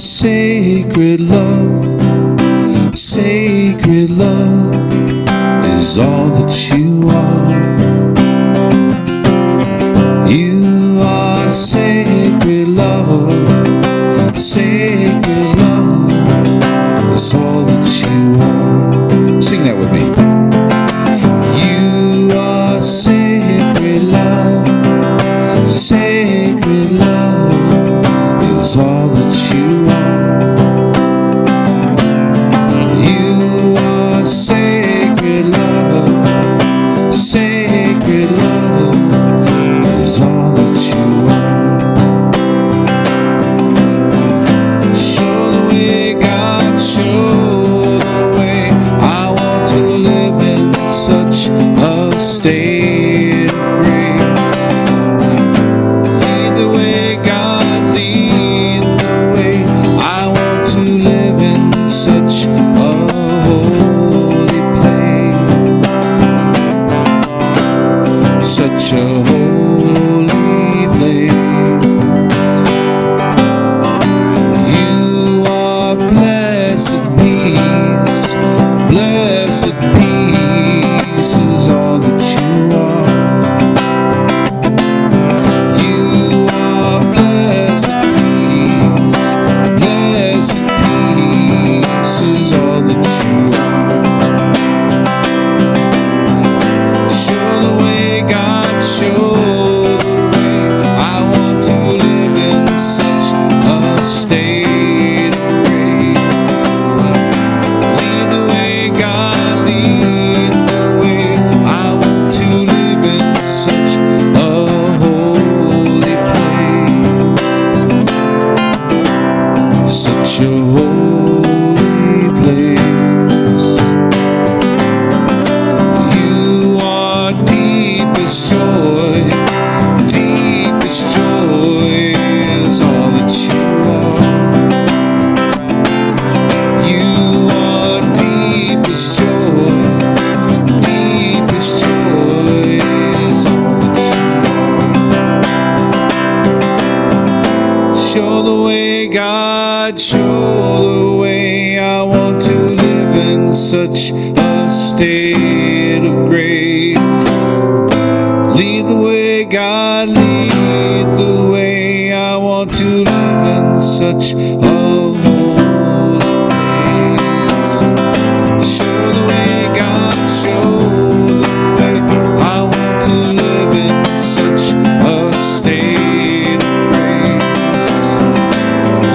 sacred love. Sacred love is all that you are. You are sacred love. Sacred love is all that you are. Sing that with me. You are sacred love. Sacred love is all that you are. You are sacred love. Sacred love is all that you are. Show the way, God, show the way. I want to live in such a state of grace. Lead the way, God, lead the way. I want to live in such a holy place. Such a holy place. You are blessed peace. Blessed peace is all that you are. You are blessed peace. Blessed peace is all that you are. Show the way, God, show the way. I want to live in such a state of grace. Lead the way, God, lead the way. I want to live in such a holy place. Such a holy place. You are deepest joy. Deepest joy is all that you are. You are deepest joy. Deepest joy is all that you are. Show the way, God, show the way. I want to live in such a state of grace. Lead the way, God, lead the way. I want to live in such a holy place. Show the way, God, show the way. I want to live in such a state of grace.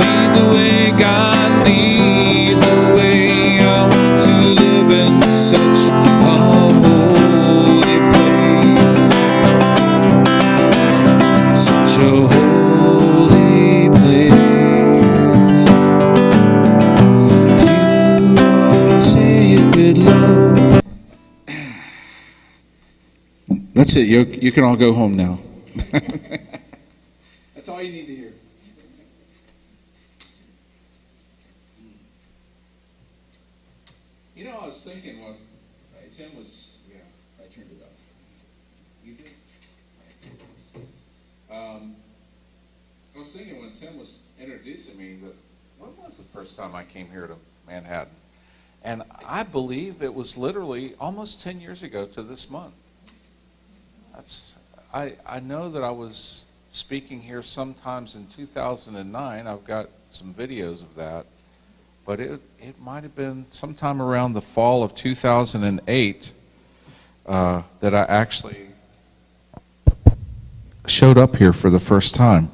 Lead the way, God, lead the way. I want to live in such a holy place. Such a holy place. You are sacred love. That's it. You can all go home now. That's all you need to hear. You know, I was thinking when Tim was, yeah, I turned it up. You did? I was thinking when Tim was introducing me that when was the first time I came here to Manhattan? And I believe it was literally almost 10 years ago to this month. I know that I was speaking here sometimes in 2009. I've got some videos of that. But it might have been sometime around the fall of 2008 that I actually showed up here for the first time.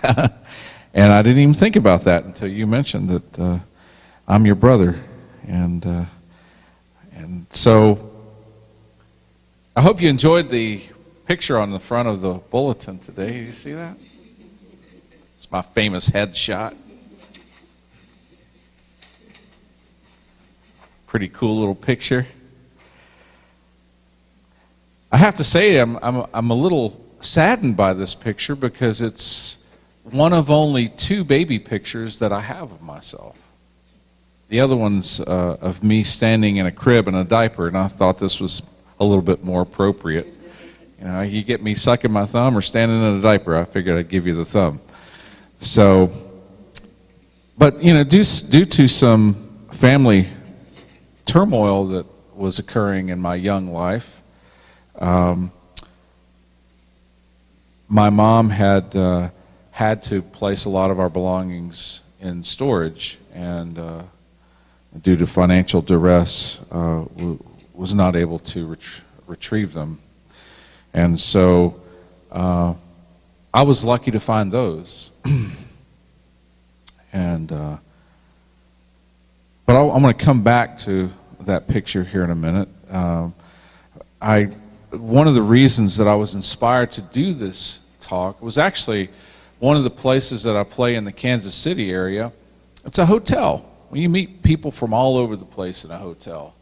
And I didn't even think about that until you mentioned that I'm your brother. And so I hope you enjoyed the picture on the front of the bulletin today. Did you see that? It's my famous headshot. Pretty cool little picture. I have to say I'm a little saddened by this picture because it's one of only 2 baby pictures that I have of myself. The other one's of me standing in a crib in a diaper, and I thought this was a little bit more appropriate. You know, you get me sucking my thumb or standing in a diaper, I figured I'd give you the thumb. So But, due to some family turmoil that was occurring in my young life, my mom had to place a lot of our belongings in storage, and due to financial duress, was not able to retrieve them. And so I was lucky to find those. And but I'm going to come back to that picture here in a minute. One of the reasons that I was inspired to do this talk was actually one of the places that I play in the Kansas City area. It's a hotel. You meet people from all over the place in a hotel.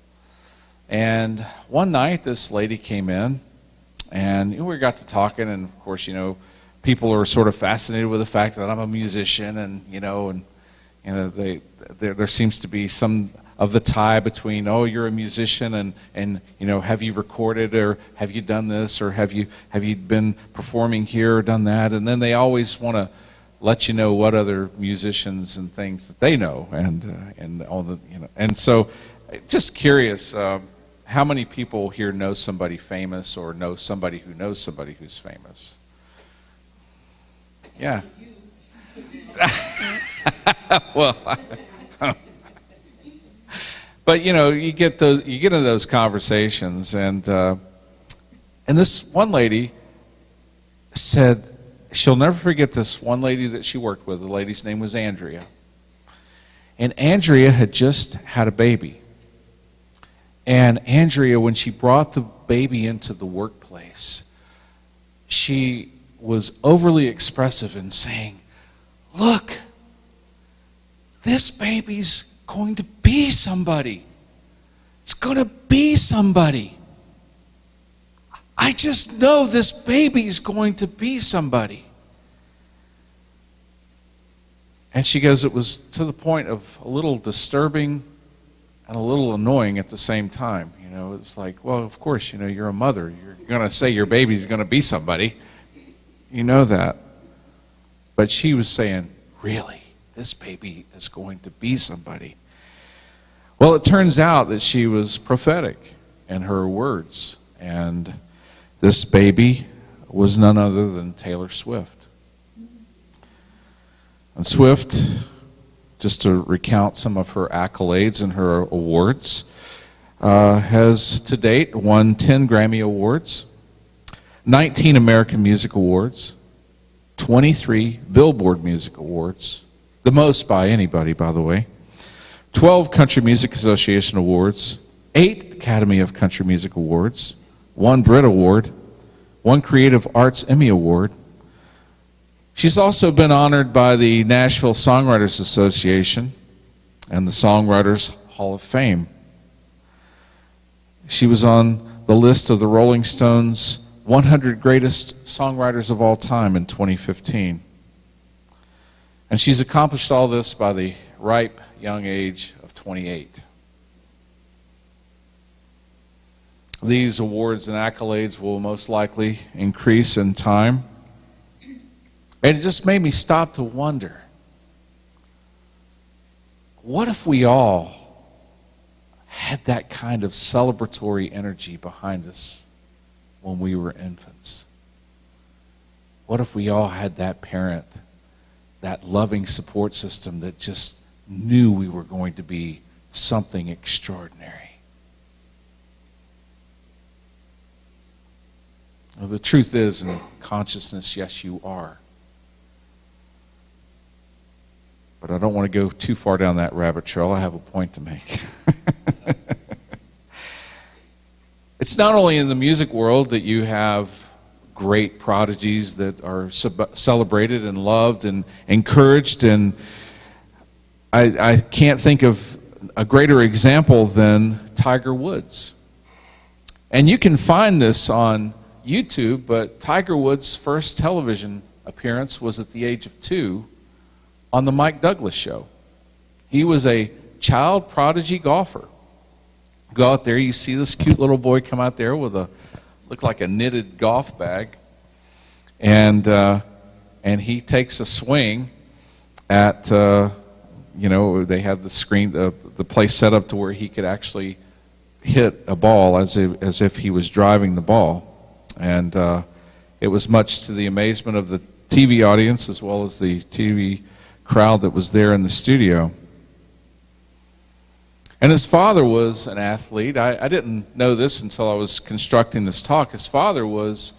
And one night this lady came in, and we got to talking, and of course, people are sort of fascinated with the fact that I'm a musician, and there seems to be some of the tie between, oh, you're a musician, and have you recorded, or have you done this, or have you been performing here or done that? And then they always want to let you know what other musicians and things that they know, and all the and so just curious, how many people here know somebody famous, or know somebody who knows somebody who's famous? Yeah. Well, but you get into those conversations, and this one lady said she'll never forget this one lady that she worked with. The lady's name was Andrea, and Andrea had just had a baby. And Andrea, when she brought the baby into the workplace, she was overly expressive in saying, "Look, this baby's going to be somebody. It's going to be somebody. I just know this baby's going to be somebody." And she goes, it was to the point of a little disturbing and a little annoying at the same time. It was like, well, of course, you're a mother. You're going to say your baby's going to be somebody. You know that. But she was saying, really, this baby is going to be somebody. Well, it turns out that she was prophetic in her words. And this baby was none other than Taylor Swift. And Swift, just to recount some of her accolades and her awards, has to date won 10 Grammy Awards, 19 American Music Awards, 23 Billboard Music Awards, the most by anybody, by the way, 12 Country Music Association Awards, 8 Academy of Country Music Awards, 1 Brit Award, 1 Creative Arts Emmy Award. She's also been honored by the Nashville Songwriters Association and the Songwriters Hall of Fame. She was on the list of the Rolling Stones 100 Greatest Songwriters of All Time in 2015. And she's accomplished all this by the ripe young age of 28. These awards and accolades will most likely increase in time. And it just made me stop to wonder, what if we all had that kind of celebratory energy behind us when we were infants? What if we all had that parent, that loving support system that just knew we were going to be something extraordinary? Well, the truth is, in consciousness, yes, you are. But I don't want to go too far down that rabbit trail. I have a point to make. It's not only in the music world that you have great prodigies that are celebrated and loved and encouraged, and I can't think of a greater example than Tiger Woods. And you can find this on YouTube, but Tiger Woods' first television appearance was at the age of 2 on the Mike Douglas show. He was a child prodigy golfer. Go out there, you see this cute little boy come out there with looked like a knitted golf bag, and he takes a swing at they had the screen, the place set up to where he could actually hit a ball as if he was driving the ball. And it was much to the amazement of the TV audience as well as the TV crowd that was there in the studio. And his father was an athlete. I didn't know this until I was constructing this talk. His father was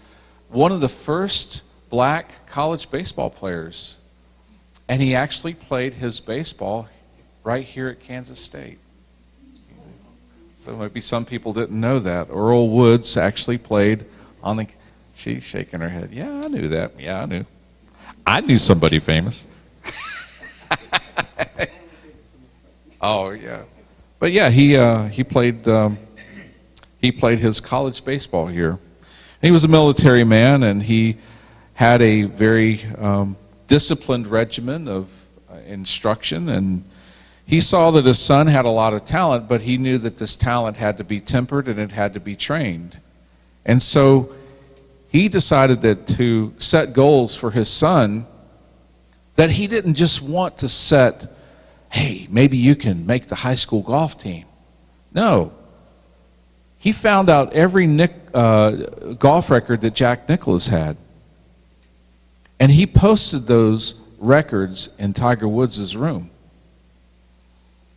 one of the first black college baseball players. And he actually played his baseball right here at Kansas State. So maybe some people didn't know that. Earl Woods actually played on the... She's shaking her head. Yeah, I knew that. Yeah, I knew. I knew somebody famous. Oh, yeah. But yeah, he played his college baseball here. He was a military man, and he had a very disciplined regimen of instruction, and he saw that his son had a lot of talent, but he knew that this talent had to be tempered and it had to be trained. And so he decided that to set goals for his son, that he didn't just want to set, hey, maybe you can make the high school golf team. No. He found out every golf record that Jack Nicklaus had. And he posted those records in Tiger Woods' room.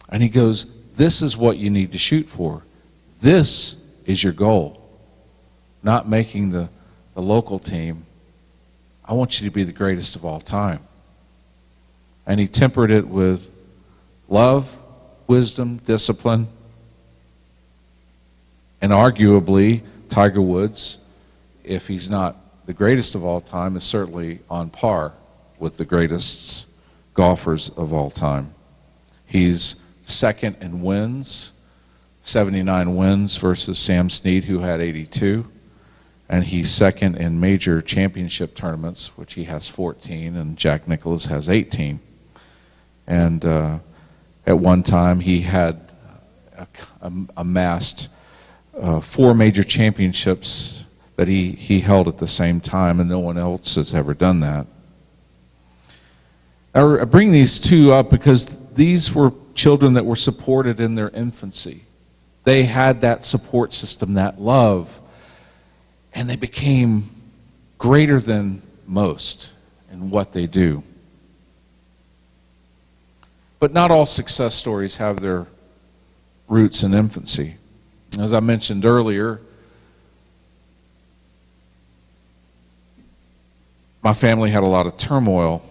And he goes, this is what you need to shoot for. This is your goal. Not making the local team. I want you to be the greatest of all time. And he tempered it with love, wisdom, discipline. And arguably, Tiger Woods, if he's not the greatest of all time, is certainly on par with the greatest golfers of all time. He's second in wins, 79 wins versus Sam Snead, who had 82. And he's second in major championship tournaments, which he has 14, and Jack Nicklaus has 18. And at one time, he had amassed 4 major championships that he held at the same time, and no one else has ever done that. I bring these two up because these were children that were supported in their infancy. They had that support system, that love, and they became greater than most in what they do. But not all success stories have their roots in infancy. As I mentioned earlier, my family had a lot of turmoil,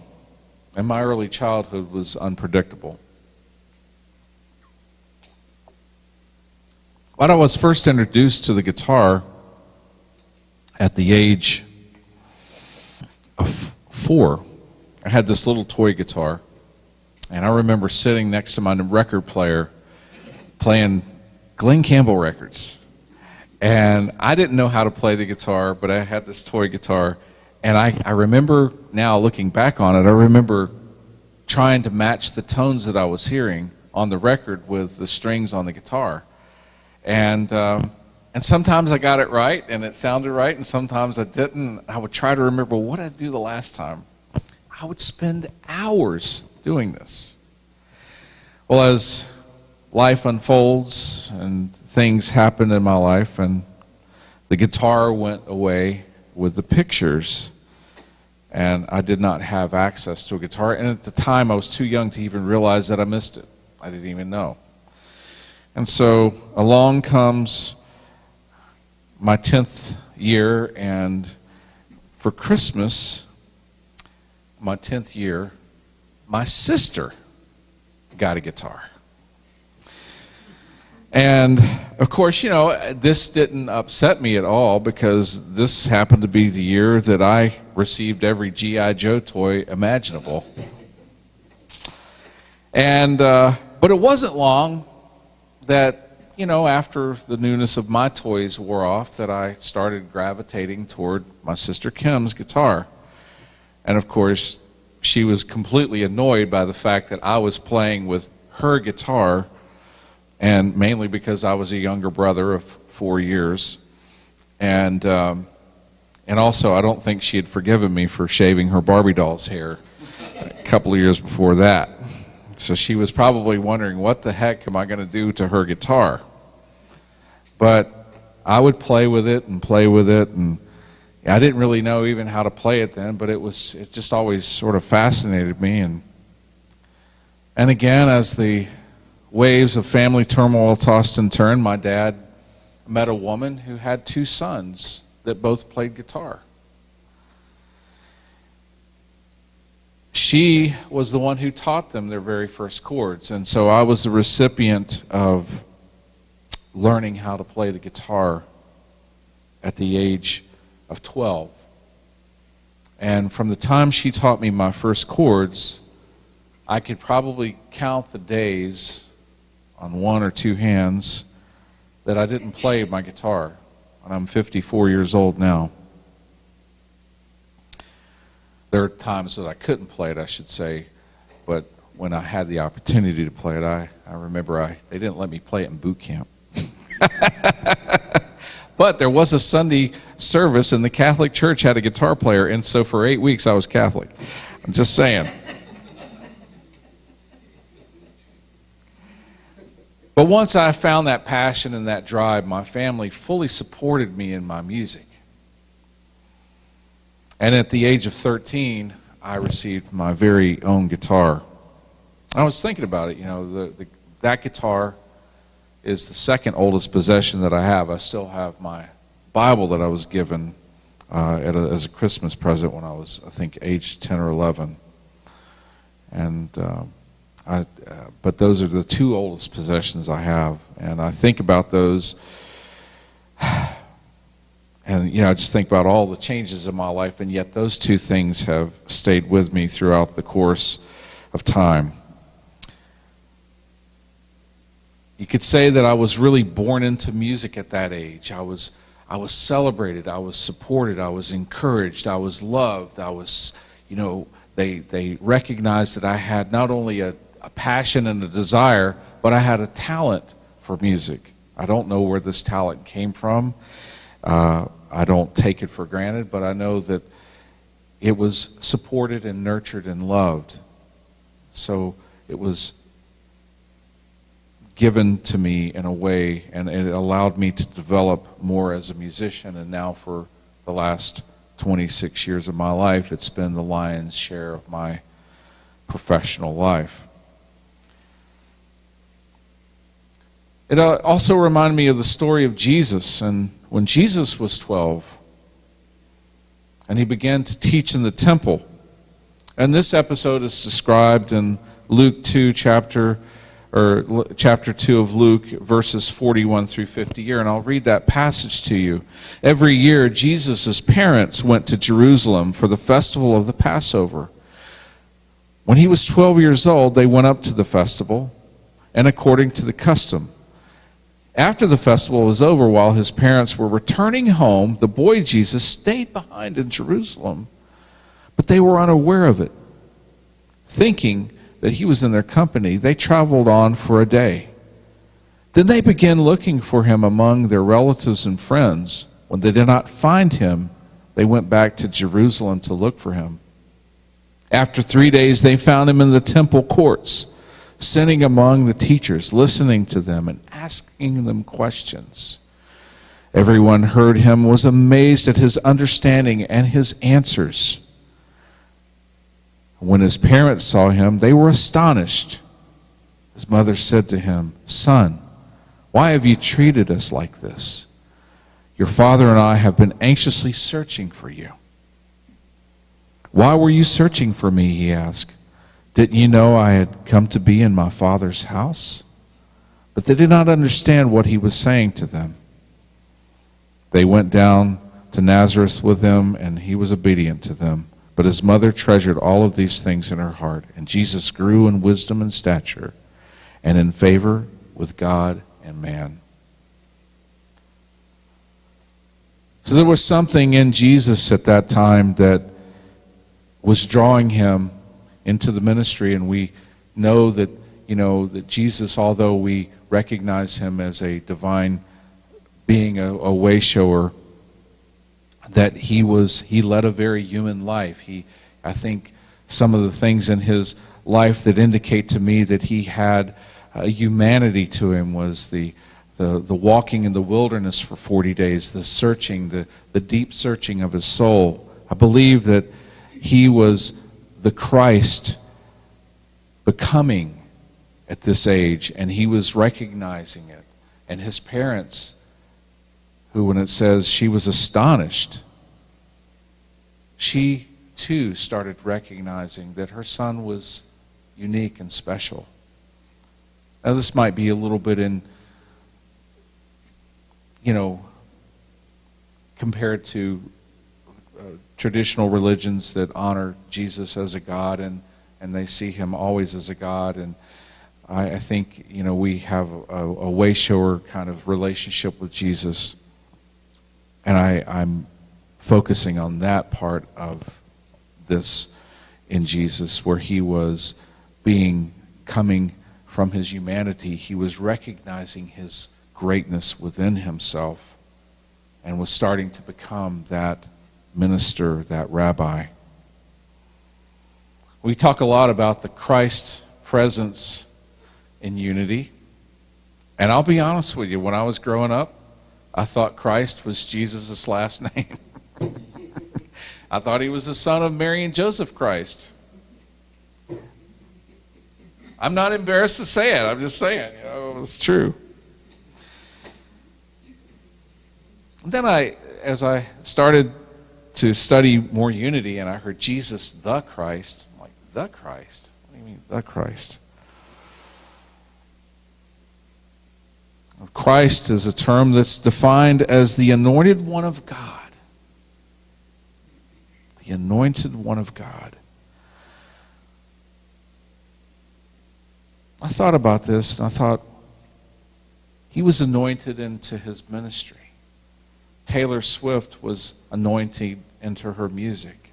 and my early childhood was unpredictable. When I was first introduced to the guitar at the age of 4, I had this little toy guitar, and I remember sitting next to my record player playing Glenn Campbell records. And I didn't know how to play the guitar, but I had this toy guitar, and I remember now looking back on it, I remember trying to match the tones that I was hearing on the record with the strings on the guitar. And sometimes I got it right, and it sounded right, and sometimes I didn't. I would try to remember what I do the last time. I would spend hours doing this. Well, as life unfolds and things happen in my life, and the guitar went away with the pictures, and I did not have access to a guitar. And at the time, I was too young to even realize that I missed it. I didn't even know. And so along comes my 10th year, and for Christmas, my 10th year, my sister got a guitar. And of course, you know, this didn't upset me at all, because this happened to be the year that I received every G.I. Joe toy imaginable. And but it wasn't long that, you know, after the newness of my toys wore off, that I started gravitating toward my sister Kim's guitar. And of course, she was completely annoyed by the fact that I was playing with her guitar, and mainly because I was a younger brother of 4 years. And also, I don't think she had forgiven me for shaving her Barbie doll's hair a couple of years before that. So she was probably wondering, what the heck am I going to do to her guitar? But I would play with it, and I didn't really know even how to play it then, but it just always sort of fascinated me. And again, as the waves of family turmoil tossed and turned, my dad met a woman who had 2 sons that both played guitar. She was the one who taught them their very first chords, and so I was the recipient of learning how to play the guitar at the age of 12. And from the time she taught me my first chords, I could probably count the days on 1 or 2 hands that I didn't play my guitar. And I'm 54 years old now. There are times that I couldn't play it, I should say, but when I had the opportunity to play it, I remember they didn't let me play it in boot camp. But there was a Sunday service, and the Catholic Church had a guitar player, and so for 8 weeks I was Catholic. I'm just saying. But once I found that passion and that drive, my family fully supported me in my music. And at the age of 13, I received my very own guitar. I was thinking about it, that guitar is the second oldest possession that I have. I still have my Bible that I was given as a Christmas present when I was, I think, age 10 or 11. And but those are the 2 oldest possessions I have, and I think about those, and I just think about all the changes in my life, and yet those 2 things have stayed with me throughout the course of time. You could say that I was really born into music at that age. I was celebrated, I was supported, I was encouraged, I was loved. I was, they recognized that I had not only a passion and a desire, but I had a talent for music. I don't know where this talent came from. I don't take it for granted, but I know that it was supported and nurtured and loved. So it was given to me in a way, and it allowed me to develop more as a musician. And now for the last 26 years of my life, it's been the lion's share of my professional life. It also reminded me of the story of Jesus, and when Jesus was 12 and he began to teach in the temple. And this episode is described in Luke 2, chapter 2 of Luke, verses 41 through 50 here, and I'll read that passage to you. Every year, Jesus' parents went to Jerusalem for the festival of the Passover. When he was 12 years old, they went up to the festival, and according to the custom. After the festival was over, while his parents were returning home, the boy Jesus stayed behind in Jerusalem, but they were unaware of it. Thinking that he was in their company, they traveled on for a day. Then they began looking for him among their relatives and friends. When they did not find him, they went back to Jerusalem to look for him. After 3 days, they found him in the temple courts, sitting among the teachers, listening to them and asking them questions. Everyone who heard him was amazed at his understanding and his answers. When his parents saw him, they were astonished. His mother said to him, "Son, why have you treated us like this? Your father and I have been anxiously searching for you." "Why were you searching for me?" he asked. "Didn't you know I had come to be in my father's house?" But they did not understand what he was saying to them. They went down to Nazareth with him, and he was obedient to them. But his mother treasured all of these things in her heart. And Jesus grew in wisdom and stature, and in favor with God and man. So there was something in Jesus at that time that was drawing him into the ministry, and we know that, that Jesus, although we recognize him as a divine being, a way shower, that he led a very human life. I think some of the things in his life that indicate to me that he had a humanity to him was the walking in the wilderness for 40 days, the searching, the deep searching of his soul. I believe that he was the Christ becoming at this age, and he was recognizing it. And his parents, who, when it says she was astonished, she too started recognizing that her son was unique and special. Now this might be a little bit in, compared to traditional religions that honor Jesus as a God, and they see him always as a God. And I think, we have a way-shower kind of relationship with Jesus. And I'm focusing on that part of this in Jesus, where he was coming from his humanity. He was recognizing his greatness within himself and was starting to become that minister, that rabbi. We talk a lot about the Christ presence in unity. And I'll be honest with you, when I was growing up, I thought Christ was Jesus' last name. I thought he was the son of Mary and Joseph Christ. I'm not embarrassed to say it. I'm just saying, it's true. Then as I started to study more unity, and I heard Jesus the Christ, I'm like, the Christ? What do you mean, the Christ? Christ is a term that's defined as the anointed one of God. The anointed one of God. I thought about this, and I thought, he was anointed into his ministry. Taylor Swift was anointed into her music.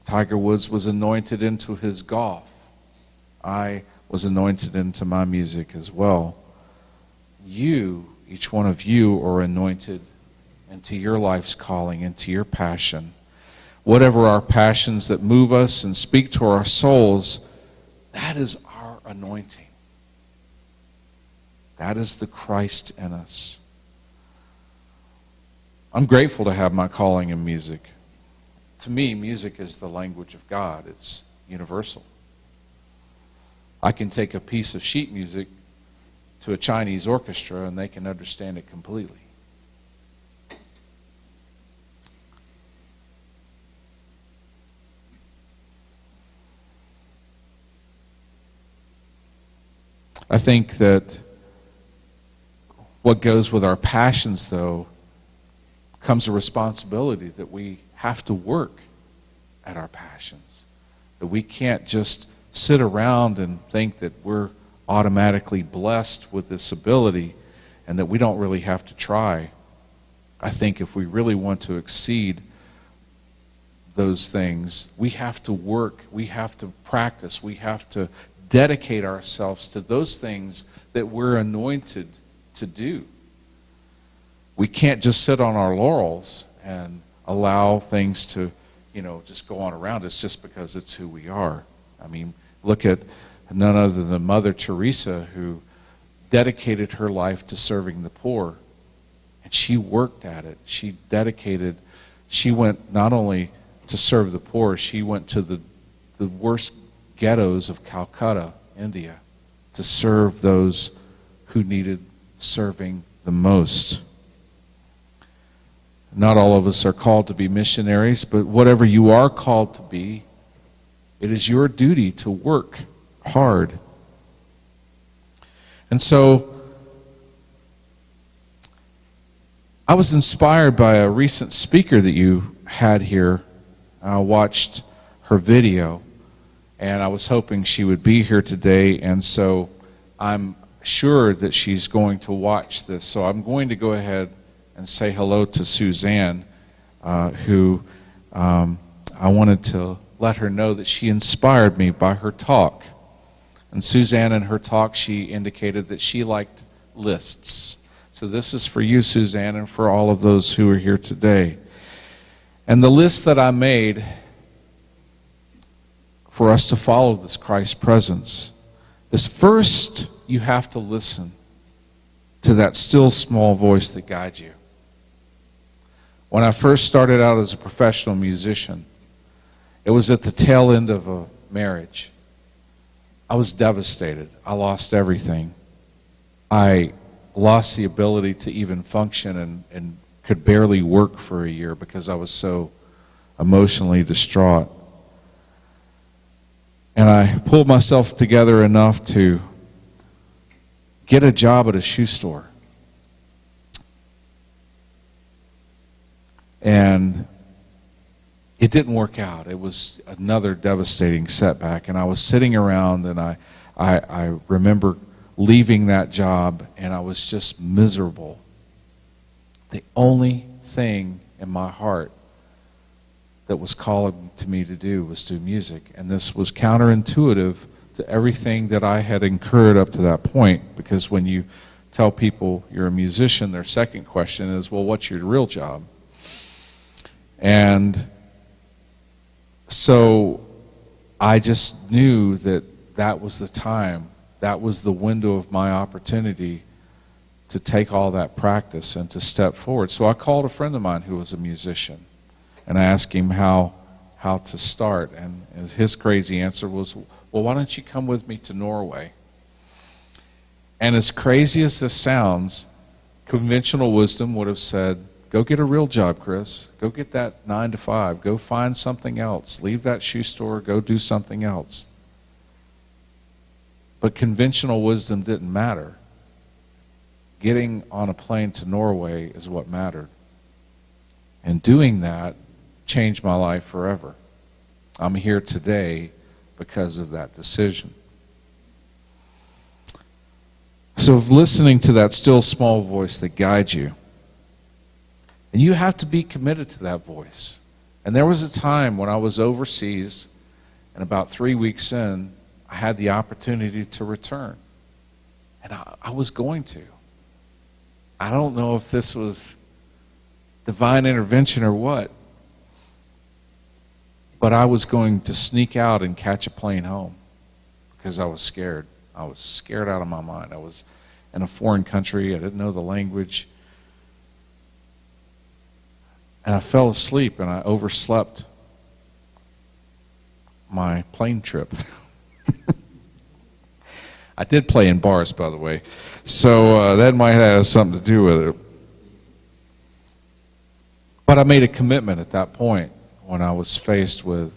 Tiger Woods was anointed into his golf. I was anointed into my music as well. You, each one of you, are anointed into your life's calling, into your passion. Whatever our passions that move us and speak to our souls, that is our anointing. That is the Christ in us. I'm grateful to have my calling in music. To me, music is the language of God. It's universal. I can take a piece of sheet music to a Chinese orchestra and they can understand it completely. I think that what goes with our passions, though, comes a responsibility that we have to work at our passions. That we can't just sit around and think that we're automatically blessed with this ability and that we don't really have to try. I think if we really want to exceed those things, we have to work, we have to practice, we have to dedicate ourselves to those things that we're anointed to do. We can't just sit on our laurels and allow things to, just go on around us just because it's who we are. I mean, look at none other than Mother Teresa, who dedicated her life to serving the poor. And she worked at it. She went not only to serve the poor, she went to the worst ghettos of Calcutta, India, to serve those who needed serving the most. Not all of us are called to be missionaries, but whatever you are called to be, it is your duty to work hard. And so, I was inspired by a recent speaker that you had here. I watched her video, and I was hoping she would be here today, and so I'm sure that she's going to watch this. So I'm going to go ahead and say hello to Suzanne, who I wanted to let her know that she inspired me by her talk. And Suzanne, in her talk, she indicated that she liked lists. So this is for you, Suzanne, and for all of those who are here today. And the list that I made for us to follow this Christ presence is first you have to listen to that still small voice that guides you. When I first started out as a professional musician, it was at the tail end of a marriage. I was devastated. I lost everything. I lost the ability to even function and could barely work for a year because I was so emotionally distraught. And I pulled myself together enough to get a job at a shoe store. And it didn't work out. It was another devastating setback. And I was sitting around, and I remember leaving that job, and I was just miserable. The only thing in my heart that was calling to me to do was do music. And this was counterintuitive to everything that I had incurred up to that point, because when you tell people you're a musician, their second question is, well, what's your real job? And so I just knew that that was the time, that was the window of my opportunity to take all that practice and to step forward. So I called a friend of mine who was a musician, and I asked him how to start. And his crazy answer was, well, why don't you come with me to Norway? And as crazy as this sounds, conventional wisdom would have said, go get a real job, Chris. Go get that 9 to 5. Go find something else. Leave that shoe store. Go do something else. But conventional wisdom didn't matter. Getting on a plane to Norway is what mattered. And doing that changed my life forever. I'm here today because of that decision. So listening to that still small voice that guides you, and you have to be committed to that voice. And there was a time when I was overseas, and about 3 weeks in, I had the opportunity to return. And I was going to. I don't know if this was divine intervention or what, but I was going to sneak out and catch a plane home because I was scared. I was scared out of my mind. I was in a foreign country. I didn't know the language. And I fell asleep, and I overslept my plane trip. I did play in bars, by the way, so that might have something to do with it. But I made a commitment at that point when I was faced with,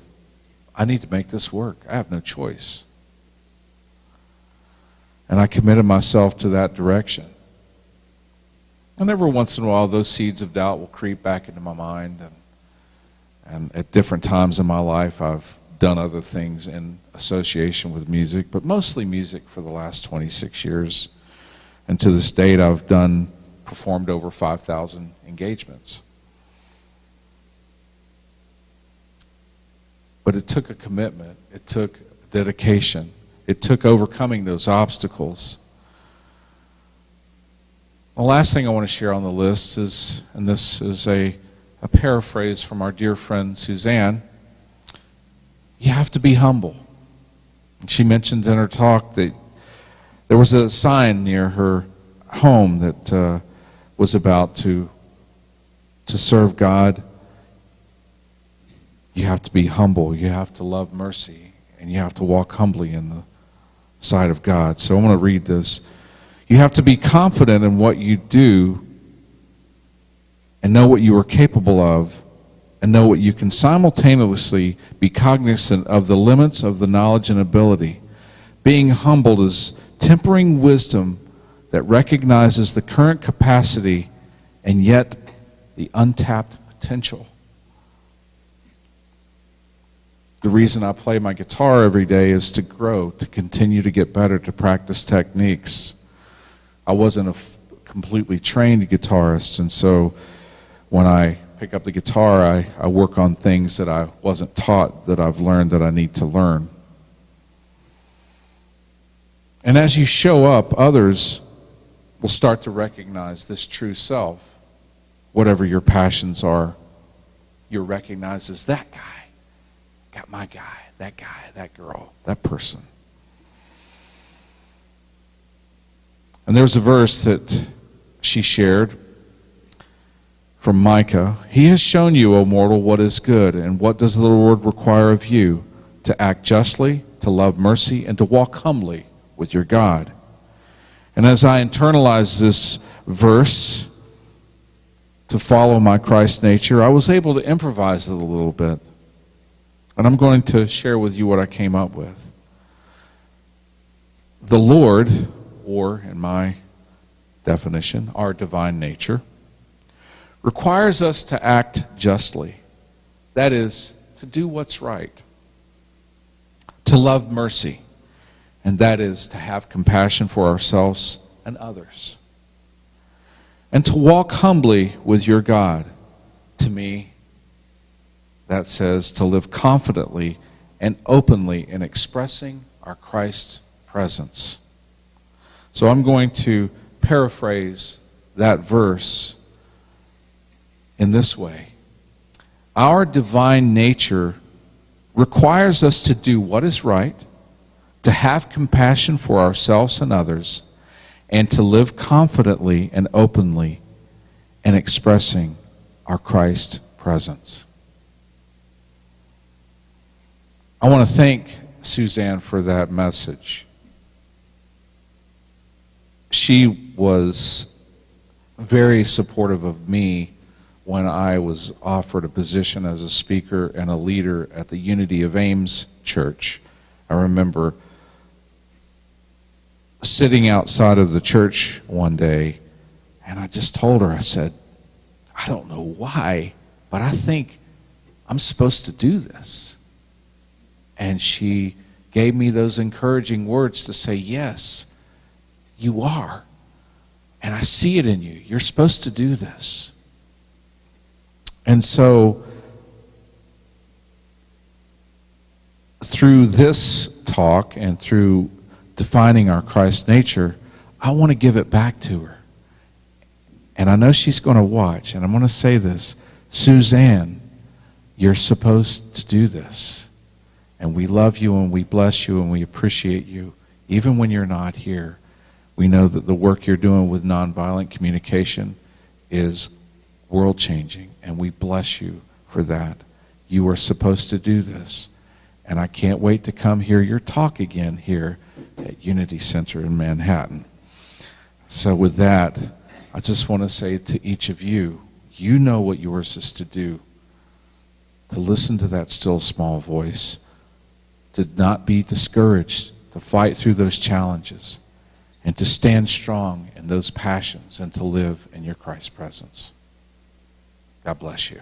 I need to make this work. I have no choice. And I committed myself to that direction. And every once in a while, those seeds of doubt will creep back into my mind. And at different times in my life, I've done other things in association with music, but mostly music for the last 26 years. And to this date, I've performed over 5,000 engagements. But it took a commitment. It took dedication. It took overcoming those obstacles. The last thing I want to share on the list is, and this is a paraphrase from our dear friend Suzanne, you have to be humble. And she mentioned in her talk that there was a sign near her home that was about to serve God. You have to be humble. You have to love mercy. And you have to walk humbly in the sight of God. So I want to read this. You have to be confident in what you do and know what you are capable of, and know what you can simultaneously be cognizant of the limits of the knowledge and ability. Being humbled is tempering wisdom that recognizes the current capacity and yet the untapped potential. The reason I play my guitar every day is to grow, to continue to get better, to practice techniques. I wasn't a completely trained guitarist, and so when I pick up the guitar, I work on things that I wasn't taught, that I've learned that I need to learn. And as you show up, others will start to recognize this true self. Whatever your passions are, you're recognized as that guy. got my guy, that girl, that person. And there's a verse that she shared from Micah. He has shown you, O mortal, what is good, and what does the Lord require of you? To act justly, to love mercy, and to walk humbly with your God. And as I internalize this verse to follow my Christ nature, I was able to improvise it a little bit. And I'm going to share with you what I came up with. The Lord, or in my definition, our divine nature, requires us to act justly. That is, to do what's right. To love mercy. And that is to have compassion for ourselves and others. And to walk humbly with your God. To me, that says to live confidently and openly in expressing our Christ presence. So I'm going to paraphrase that verse in this way. Our divine nature requires us to do what is right, to have compassion for ourselves and others, and to live confidently and openly in expressing our Christ presence. I want to thank Suzanne for that message. She was very supportive of me when I was offered a position as a speaker and a leader at the Unity of Ames Church. I remember sitting outside of the church one day, and I just told her, I said, I don't know why, but I think I'm supposed to do this. And she gave me those encouraging words to say, yes, you are. And I see it in you. You're supposed to do this. And so, through this talk and through defining our Christ nature, I want to give it back to her. And I know she's going to watch, and I'm going to say this. Suzanne, you're supposed to do this. And we love you and we bless you and we appreciate you. Even when you're not here, we know that the work you're doing with nonviolent communication is world-changing, and we bless you for that. You are supposed to do this. And I can't wait to come hear your talk again here at Unity Center in Manhattan. So with that, I just want to say to each of you, you know what yours is to do. To listen to that still small voice. To not be discouraged. To fight through those challenges. And to stand strong in those passions and to live in your Christ presence. God bless you.